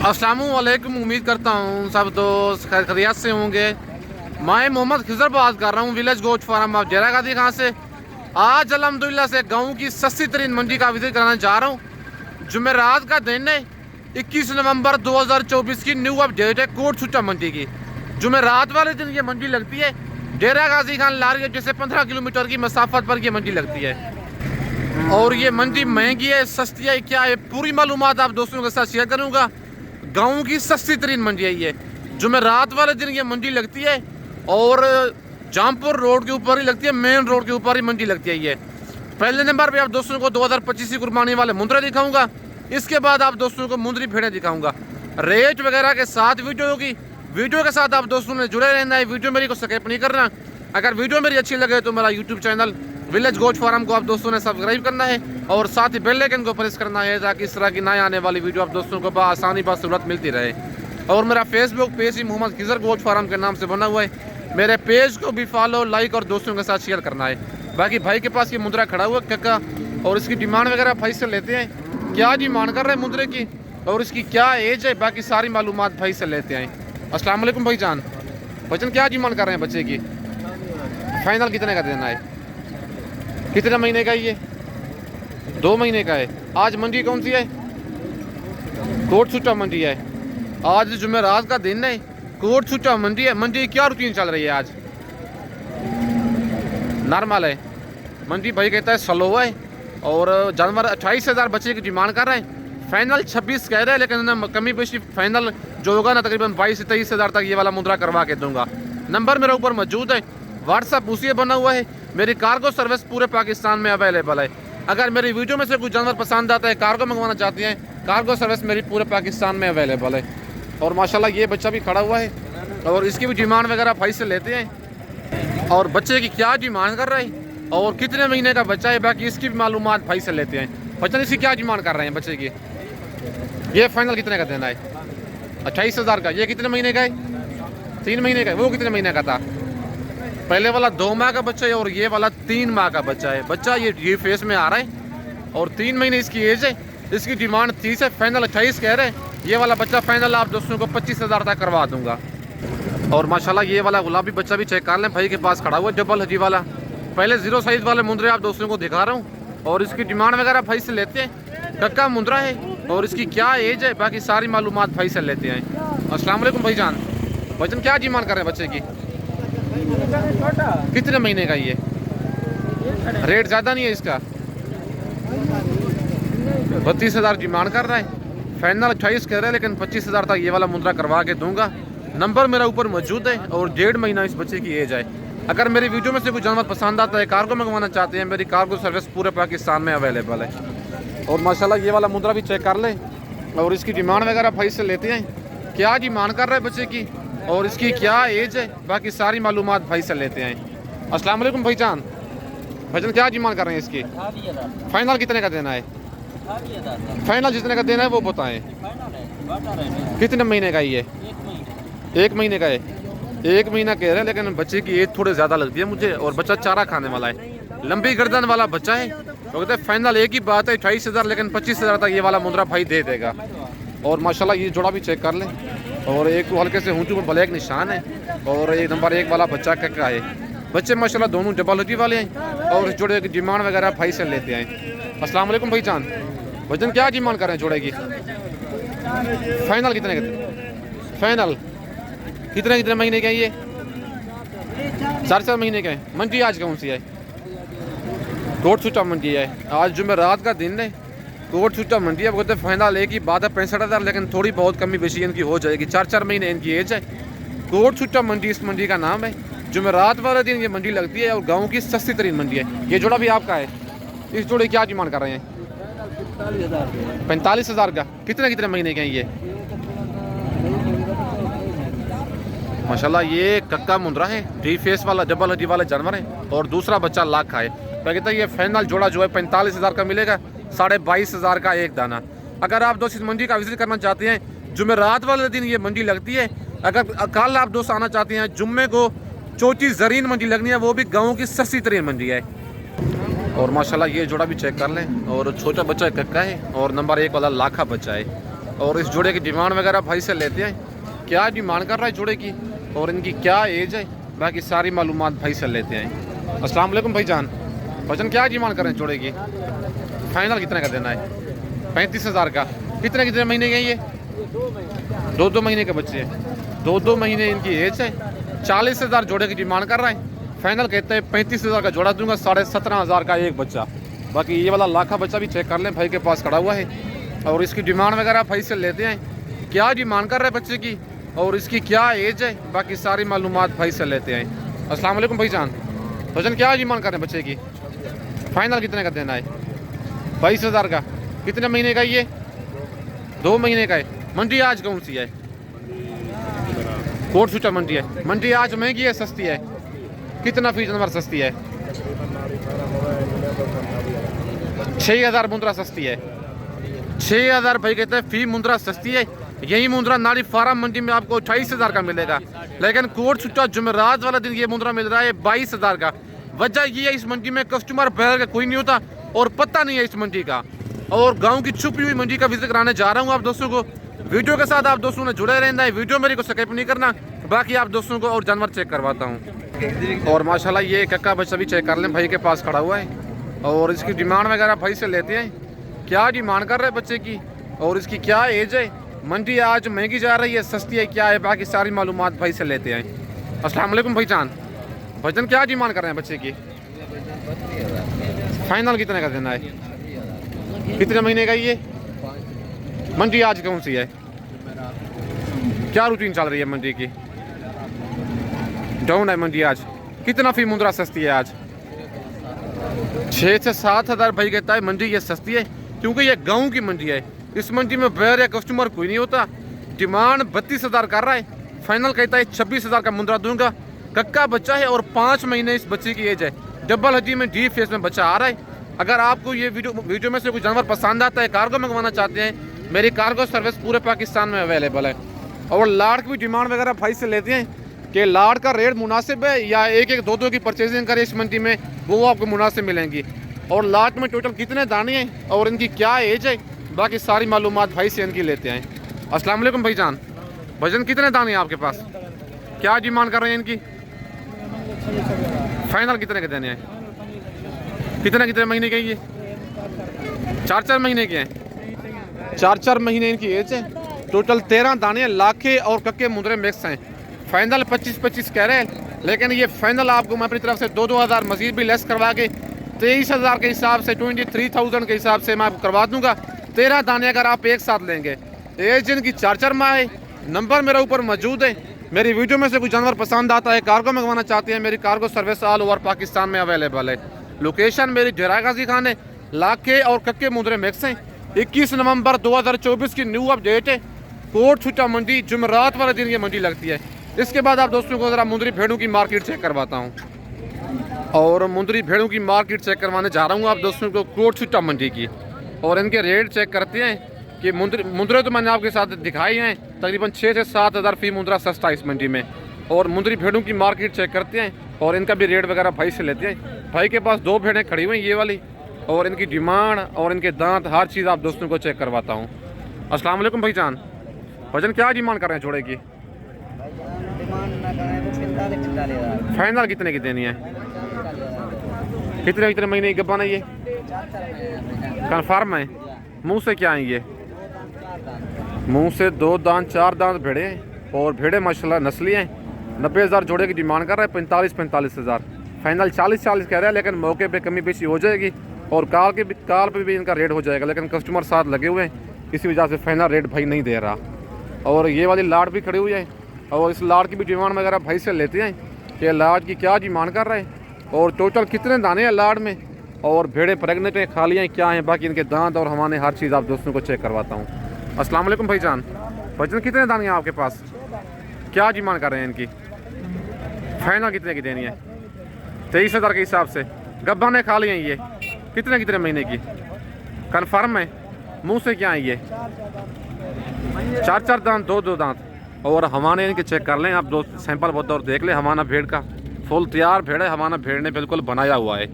अस्सलामुअलैकुम। उम्मीद करता हूँ सब दोस्त खैरियत से होंगे। मैं मोहम्मद खिजर बात कर रहा हूँ, विलेज गोट फार्म ऑफ जरा गादी खां से। आज अल्हम्दुलिल्लाह से गाँव की सस्ती तरीन मंडी का विजिट कराना चाह रहा हूँ। जुमेरात का दिन है, 21 नवंबर 2024 की न्यू अपडेट है कोट छुट्टा मंडी की। जुमेरात वाले दिन ये मंडी लगती है डेरा गाजी खान लारगेट से 15 किलोमीटर की मसाफत पर ये मंडी लगती है। और ये मंडी महंगी है सस्ती है क्या है, पूरी मालूमात आप दोस्तों के साथ शेयर करूँगा। गाँव की सस्ती तरीन मंडी है ये। जुमेरात वाले दिन ये मंडी लगती है और जामपुर रोड के ऊपर ही लगती है, मेन रोड के ऊपर ही मंडी लगती है ये। पहले नंबर पे आप दोस्तों को 2025 की कुर्बानी वाले मुंद्रे दिखाऊंगा। इसके बाद आप दोस्तों को मुंद्री भेड़े दिखाऊंगा, रेट वगैरह के साथ वीडियो होगी। वीडियो के साथ आप दोस्तों ने जुड़े रहना है, वीडियो मेरी को स्किप नहीं करना। अगर वीडियो मेरी अच्छी लगे तो मेरा YouTube channel village goat farm को आप दोस्तों ने सब्सक्राइब करना है और साथ ही बेल आइकन को प्रेस करना है ताकि इस तरह की नए आने वाली वीडियो आप दोस्तों को आसानी बसूरत मिलती रहे। और मेरा फेसबुक पेज ही मोहम्मद खिजर गोट फार्म के नाम से बना हुआ है। मेरे पेज को भी फॉलो लाइक और दोस्तों के साथ शेयर करना है। बाकी भाई के पास ये मुद्रा खड़ा हुआ कक्का और इसकी डिमांड वगैरह भाई से लेते हैं, क्या डिमांड कर रहे हैं मुद्रे की और इसकी क्या एज है, बाकी सारी मालूमात भाई से लेते हैं। अस्सलाम वालेकुम भाईजान। भाईजान क्या डिमांड कर रहे हैं बच्चे की? फाइनल कितने का देना है? कितने महीने का ये? 2 महीने का है। आज मंडी कौन सी है? कोट छुट्टा मंडी है। आज जुमेरात का दिन है, कोट छुट्टा मंडी है। मंडी क्या रूटीन चल रही है आज? नॉर्मल है मंडी। भाई कहता है स्लो है और जानवर 28,000 बच्चे की डिमांड कर रहे हैं। फाइनल 26 कह रहे हैं, लेकिन उन्हें कमी बेशी फाइनल जो होगा ना तकरीबन 22 से 23,000 तक ये वाला मुद्रा करवा के दूंगा। नंबर मेरे ऊपर मौजूद है, व्हाट्सअप उसी बना हुआ है। मेरी कार्गो सर्विस पूरे पाकिस्तान में अवेलेबल है। अगर मेरी वीडियो में से कुछ जानवर पसंद आता है, कार्गो मंगवाना चाहती हैं, कार्गो सर्विस मेरी पूरे पाकिस्तान में अवेलेबल है। और माशाल्लाह ये बच्चा भी खड़ा हुआ है और इसकी भी डिमांड वगैरह भाई से लेते हैं। और बच्चे की क्या डिमांड कर रहे हैं और कितने महीने का बच्चा है, बाकी इसकी भी मालूमात भाई से लेते हैं। बच्चा इसकी क्या डिमांड कर रहे हैं बच्चे की? ये फाइनल कितने का देना है? 28,000 का। ये कितने महीने का है? 3 महीने का है। वो कितने महीने का था? पहले वाला 2 माह का बच्चा है और ये वाला 3 माह का बच्चा है। बच्चा ये फेस में आ रहा है और 3 महीने इसकी एज है। इसकी डिमांड 30 है, फाइनल 28 कह रहे हैं। ये वाला बच्चा फाइनल आप दोस्तों को 25,000 तक करवा दूंगा। और माशाल्लाह ये वाला गुलाबी बच्चा भी चेक कर लें, भाई के पास खड़ा हुआ डबल हजी वाला। पहले 0 साइज वाले मुंद्रे आप दोस्तों को दिखा रहा हूँ और इसकी डिमांड वगैरह भाई से लेते हैं। कक्का मुंद्रा है और इसकी क्या एज है, बाकी सारी मालूमात भाई से लेते हैं। अस्सलाम वालेकुम भाईजान। भाईजान क्या डिमांड कर रहे हैं बच्चे की? कितने महीने का ये? रेट ज़्यादा नहीं है इसका? 32,000 डिमांड कर रहा है, फाइनल 28 कह रहे हैं, लेकिन 25,000 तक ये वाला मुद्रा करवा के दूंगा। नंबर मेरा ऊपर मौजूद है और 1.5 महीना इस बच्चे की एज है। अगर मेरी वीडियो में से कुछ जानवर पसंद आता है, कार्गो मंगवाना चाहते हैं, मेरी कार्गो सर्विस पूरे पाकिस्तान में अवेलेबल है। और माशाल्लाह ये वाला मुद्रा भी चेक कर ले और इसकी डिमांड वगैरह भाई से लेते हैं, क्या डिमांड कर रहे हैं बच्चे की और इसकी क्या एज है, बाकी सारी मालूमात भाई से लेते हैं। अस्सलाम वालेकुम भाईजान। भाईजान क्या डिमांड कर रहे हैं इसकी? फाइनल कितने का देना है? फाइनल जितने का देना है वो बताएं। कितने महीने का ये? 1 महीने का है। 1 महीना कह रहे हैं, लेकिन बच्चे की एज थोड़ी ज़्यादा लगती है मुझे और बच्चा चारा खाने वाला है, लंबी गर्दन वाला बच्चा है। तो कहते हैं फाइनल एक ही बात है 28,000, लेकिन 25,000 तक ये वाला मुद्रा भाई दे देगा। और माशाल्लाह ये जोड़ा भी चेक कर लें और एक हल्के से ऊँचू पर ब्लैक निशान है और एक नंबर 1 वाला बच्चा का है। बच्चे माशाल्लाह दोनों डबल हड्डी वाले हैं और इस जोड़े की डिमांड वगैरह भाई से लेते हैं। अस्सलाम वालेकुम भाईजान। भाईजान क्या डिमांड कर रहे हैं जोड़े की? फाइनल कितने का? फाइनल कितने महीने का है ये? 4 महीने का है। मंडी आज कौन सी है? कोट छुट्टा मंडी है। आज जुमेरात का दिन है, कोट छुट्टा मंडी है। बोलते फाइनल एक ही बात है 65,000, लेकिन थोड़ी बहुत कमी बेशी इनकी हो जाएगी। 4 महीने इनकी एज है। कोट छुट्टा मंडी इस मंडी का नाम है। जुमेरात वाले दिन ये मंडी लगती है और गाँव की सस्ती तरीन मंडी है। ये जोड़ा भी आपका है। इस जोड़े क्या डिमांड कर रहे हैं? 45,000 का। कितने महीने के हैं ये? माशाल्लाह ये कक्का मुंद्रा है, डी फेस वाला डबल हड्डी वाला जानवर है और दूसरा बच्चा लाख का है। तो कहता है ये फाइनल जोड़ा जो है 45,000 का मिलेगा, 22,500 का एक दाना। अगर आप दोस्त इस मंडी का विजिट करना चाहते हैं, जुमेरात वाले दिन ये मंडी लगती है। अगर कल आप दोस्त आना चाहते हैं, जुम्मे को चौथी जरीन मंडी लगनी है, वो भी गाँव की सस्ती तरीन मंडी है। और माशाल्लाह ये जोड़ा भी चेक कर लें और छोटा बच्चा कक्का है और नंबर 1 वाला लाखा बच्चा है। और इस जोड़े की डिमांड वगैरह भाई से लेते हैं, क्या डिमांड कर रहा है जोड़े की और इनकी क्या एज है, बाकी सारी मालूमात भाई से लेते हैं। अस्सलाम वालेकुम भाईजान, भाईजान क्या डिमांड कर रहे हैं जोड़े की? फाइनल कितने का देना है? 35,000 का। कितने कितने महीने के ये? 2 महीने के बच्चे हैं, 2 महीने इनकी एज है। 40,000 जोड़े की डिमांड कर रहा है। फाइनल कहते हैं 35,000 का जोड़ा दूंगा, 17,500 का एक बच्चा। बाकी ये वाला लाखा बच्चा भी चेक कर लें, भाई के पास खड़ा हुआ है। और इसकी डिमांड वगैरह भाई से लेते हैं, क्या डिमांड कर रहे हैं बच्चे की और इसकी क्या एज है, बाकी सारी मालूमात भाई से लेते हैं। अस्सलाम वालेकुम भाईजान, भाईजान क्या डिमांड कर रहे हैं बच्चे की? फाइनल कितने का देना है? 22,000 का। कितने महीने का ये? 2 महीने का है। मंडी आज कौन सी है? कोट सूचा मंडी है। मंडी आज महंगी है सस्ती है? कितना फी जानवर सस्ती है? 6,000 मुंद्रा सस्ती है। 6,000 भाई कहते हैं फी मुंद्रा सस्ती है। यही मुंद्रा नाड़ी फार्म मंडी में आपको 28,000 का मिलेगा, लेकिन कोट छुट्टा जुमेरात वाला दिन ये मुंद्रा मिल रहा है 22,000 का। वजह ये है इस मंडी में कस्टमर बैल का कोई नहीं होता और पता नहीं है इस मंडी का। और गांव की छुपी हुई मंडी का विजिट कराने जा रहा हूँ आप दोस्तों को। वीडियो के साथ आप दोस्तों ने जुड़े रहना है, वीडियो मेरी को स्किप नहीं करना। बाकी आप दोस्तों को और जानवर चेक करवाता हूँ। और माशाल्लाह ये कक्का बच्चा भी चेक कर लें, भाई के पास खड़ा हुआ है। और इसकी डिमांड वगैरह भाई से लेते हैं, क्या डिमांड कर रहे हैं बच्चे की और इसकी क्या एज है, मंडी आज महंगी जा रही है सस्ती है क्या है, बाकी सारी मालूमात भाई से लेते हैं। अस्सलाम वालेकुम भाईजान, भाईजान क्या डिमांड कर रहे हैं बच्चे की? फाइनल कितने का देना है? कितने महीने का ये? मंडी आज कौन सी है? क्या रूटीन चल रही है मंडी की? डाउन है मंडी आज। कितना फी मुंद्रा सस्ती है आज? 6 से 7,000 भाई कहता है मंडी ये सस्ती है, क्योंकि ये गांव की मंडी है। इस मंडी में बैर या कस्टमर कोई नहीं होता। डिमांड 32,000 कर रहा है, फाइनल कहता है 26,000 का मुंद्रा दूंगा। कक्का बच्चा है और 5 महीने इस बच्चे की एज है। डबल हड्डी में डीप फेस में बच्चा आ रहा है। अगर आपको ये वीडियो में से कोई जानवर पसंद आता है, कार्गो मंगवाना चाहते हैं, मेरी कार्गो सर्विस पूरे पाकिस्तान में अवेलेबल है। और लाट की भी डिमांड वगैरह भाई से लेते हैं कि लाट का रेट मुनासिब है या एक 2 की परचेजिंग करें इस मंडी में, वो आपको मुनासिब मिलेंगी। और लाट में टोटल कितने दाने हैं और इनकी क्या एज है, बाकी सारी मालूमात भाई से इनकी लेते हैं। अस्सलाम वालेकुम भाईजान, भाईजान कितने दाने हैं आपके पास? क्या डिमांड कर रहे हैं इनकी? फाइनल कितने के देने हैं? कितने महीने के ये? 4 महीने के हैं। 4 महीने इनकी एज है। टोटल 13 दाने लाखे और कक्के मुंद्रे मिक्स हैं। फाइनल 25 कह रहे हैं, लेकिन ये फाइनल आपको मैं अपनी तरफ से 2 हज़ार मजीद भी लेस करवा के 23,000 के हिसाब से 23,000 के हिसाब से मैं आपको करवा दूंगा। 13 दाने अगर आप एक साथ लेंगे। एज इनकी 4 माह है। नंबर मेरे ऊपर मौजूद है। मेरी वीडियो में से कोई जानवर पसंद आता है, कार्गो मंगवाना चाहते हैं, मेरी cargo service all over Pakistan में अवेलेबल है। लोकेशन मेरी डेरा गाजी खान है। लाखे और कक्के मुंद्रे मिक्स हैं। 21 नवंबर 2024 की न्यू अपडेट है। कोट छुट्टा मंडी जुमेरात वाले दिन ये मंडी लगती है। इसके बाद आप दोस्तों को ज़रा मुंदरी भेड़ों की मार्केट चेक करवाता हूँ। और मुंदरी भेड़ों की मार्केट चेक करवाने जा रहा हूँ आप दोस्तों को कोट छुट्टा मंडी की। और इनके रेट चेक करते हैं कि मुंदरे तो मैंने आपके साथ दिखाई हैं, तकरीबन 6 से 7,000 फी मुंद्रा सस्ता इस मंडी में। और मुंदरी भेड़ों की मार्केट चेक करते हैं और इनका भी रेट वगैरह भाई से लेते हैं। भाई के पास 2 भेड़ें खड़ी हुई हैं ये वाली, और इनकी डिमांड और इनके दांत हर चीज़ आप दोस्तों को चेक करवाता हूँ। अस्सलाम वालेकुम भाईजान, भाईजान क्या डिमांड कर रहे हैं जोड़े की? फाइनल कितने की देनी है? कितने महीने की गब्बान है ये? कन्फर्म है? मुंह से क्या है ये? मुंह से 2 दांत 4 दांत भेड़े हैं और भेड़े माशाल्लाह नस्ली हैं। 90,000 जोड़े की डिमांड कर रहा है। 45,000 फाइनल 40 कह रहा है, लेकिन मौके पे कमी पेशी हो जाएगी और काल पे भी इनका रेट हो जाएगा, लेकिन कस्टमर साथ लगे हुए हैं, इसी वजह से फाइनल रेट भाई नहीं दे रहा। और ये वाली लाट भी खड़ी हुई है और इस लाट की भी डिमांड वगैरह भाई से लेते हैं कि लाट की क्या डिमांड कर रहे हैं और टोटल कितने दाने हैं लाट में, और भेड़े प्रेगनेंट हैं, खालियाँ क्या हैं, बाकी इनके दांत और हमारे हर चीज़ आप दोस्तों को चेक करवाता हूँ। अस्सलाम वालेकुम भाईजान, भाईजान कितने दाने हैं आपके पास? क्या डिमांड कर रहे हैं इनकी? फाइनल कितने की देनी है? 23,000 के हिसाब से। गब्बा ने खा लिए ये? कितने महीने की? कन्फर्म है? मुंह से क्या है ये? 4 दांत 2 दांत। और हमारे इनके चेक कर लें आप दोस्त, सैंपल बहुत और देख लें। हमारा भेड़ का फुल तैयार भेड़ है, हमारा भेड़ ने बिल्कुल बनाया हुआ है।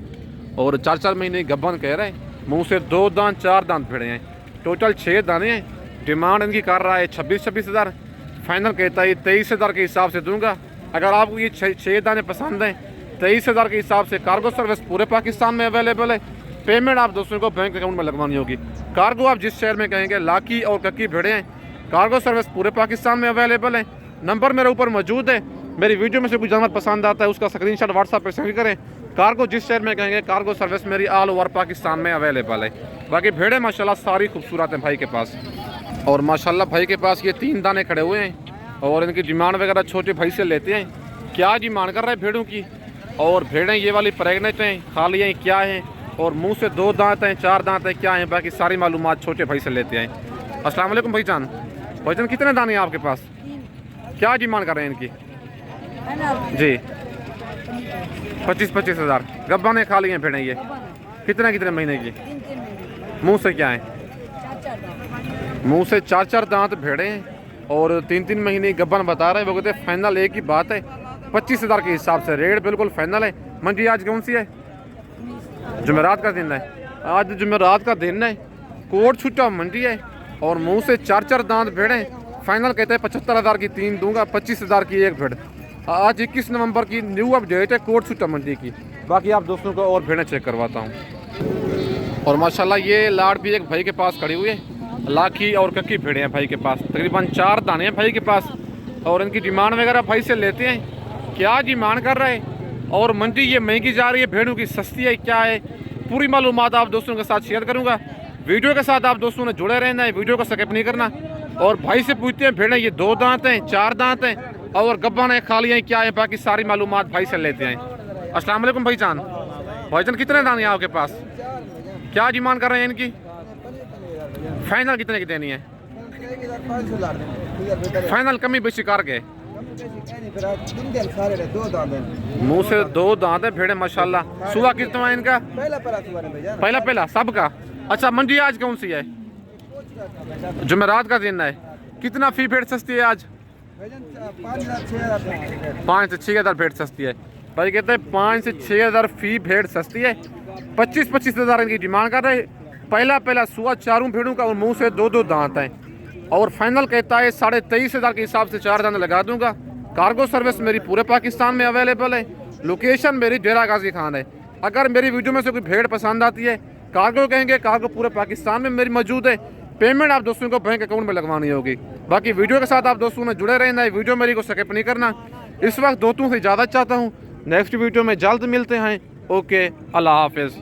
और 4 महीने गब्बन कह रहे हैं। मुंह से 2 दांत 4 दांत भेड़े हैं। टोटल 6 दाने हैं डिमांड इनकी कर रहा है 26 हज़ार, फाइनल कहता है 23 हज़ार के हिसाब से दूंगा। अगर आपको ये 6 दाने पसंद हैं 23 हज़ार के हिसाब से कार्गो सर्विस पूरे पाकिस्तान में अवेलेबल है। पेमेंट आप दोस्तों को बैंक अकाउंट में लगवानी होगी। कार्गो आप जिस शहर में कहेंगे, लाकी और कक्की भेड़े हैं, कार्गो सर्विस पूरे पाकिस्तान में अवेलेबल है। नंबर मेरे ऊपर मौजूद है। मेरी वीडियो में से कोई जानवर पसंद आता है उसका स्क्रीनशॉट व्हाट्सएप पर सेंड करें। कार्गो जिस शहर में कहेंगे, कार्गो सर्विस मेरी ऑल ओवर पाकिस्तान में अवेलेबल है। बाकी भेड़े माशाल्लाह सारी खूबसूरत हैं भाई के पास। और माशाल्लाह भाई के पास ये 3 दाने खड़े हुए हैं और इनकी डिमांड वगैरह छोटे भाई से लेते हैं। क्या डिमांड कर रहे हैं भेड़ों की। और भेड़ें ये वाली प्रेगनेंट हैं, खाली हैं, क्या हैं, और मुंह से 2 दांत हैं, 4 दांत हैं, क्या हैं, बाकी सारी मालूमात छोटे भाई से लेते हैं। अस्सलाम वालेकुम भाईजान। भाईजान कितने दाने हैं आपके पास? क्या डिमांड कर रहे हैं इनकी? जी 25 हज़ार। गब्बा ने खा लिए हैं भेड़ें ये? कितने महीने की? मुंह से क्या है? मुंह से 4 दांत भेड़े हैं और 3 महीने गब्बन बता रहे हैं। वो कहते हैं फाइनल एक ही बात है 25 हज़ार के हिसाब से रेट बिल्कुल फाइनल है। मंजी आज कौन सी है? जुमेरात का दिन है। आज जुमेरात का दिन है, कोट छुट्टा मंडी है और मुंह से 4 दांत भेड़े। फाइनल कहते हैं 75 हज़ार की 3 दूंगा, 25 हज़ार की 1 भेड़। आज 21 नवंबर की न्यू अपडेट है कोट छुट्टा मंडी की। बाकी आप दोस्तों को और भेड़ें चेक करवाता हूँ। और माशाल्लाह ये लाड़ भी एक भाई के पास खड़ी हुई है। लाखी और कक्की भेड़े हैं भाई के पास, तकरीबन 4 दाने हैं भाई के पास। और इनकी डिमांड वगैरह भाई से लेते हैं। क्या डिमांड कर रहे हैं और मंडी ये महंगी जा रही है, भेड़ों की सस्ती है, क्या है, पूरी मालूमात आप दोस्तों के साथ शेयर करूंगा। वीडियो के साथ आप दोस्तों ने जुड़े रहना है, वीडियो को स्किप नहीं करना। और भाई से पूछते हैं भेड़ें ये 2 दांत हैं, 4 दांत हैं और गब्बा ने खाली हैं, क्या है, बाकी सारी मालूमात भाई से लेते हैं। अस्सलाम वालेकुम भाईजान। भाईजान कितने दाने हैं आपके पास? क्या डिमांड कर रहे हैं इनकी? फाइनल कितने की देनी है? फाइनल कमी बेशी कर के। मुंह से 2 दांत है भेड़े माशाल्लाह। सुबह कितना है इनका? पहला सबका। अच्छा मंडी आज कौन सी है? जुमेरात का दिन है। कितना फी भेड़ सस्ती है आज? 5 से 6 हज़ार भेड़ सस्ती है। भाई कहते हैं 5 से 6 हज़ार फी भेड़ सस्ती है। 25 हज़ार इनकी डिमांड कर रहे। पहला सुआ 4 भेड़ों का और मुंह से 2 दांत हैं। और फाइनल कहता है 23.5 हज़ार के हिसाब से 4 दाने लगा दूंगा। कार्गो सर्विस मेरी पूरे पाकिस्तान में अवेलेबल है। लोकेशन मेरी डेरा गाजी खान है। अगर मेरी वीडियो में से कोई भेड़ पसंद आती है, कार्गो कहेंगे, कार्गो पूरे पाकिस्तान में मेरी मौजूद है। पेमेंट आप दोस्तों को बैंक अकाउंट में लगवानी होगी। बाकी वीडियो के साथ आप दोस्तों ने जुड़े रहना है, वीडियो मेरी को स्किप नहीं करना। इस वक्त दोस्तों से इजाज़त चाहता हूँ। नेक्स्ट वीडियो में जल्द मिलते हैं। ओके, अल्लाह हाफिज़।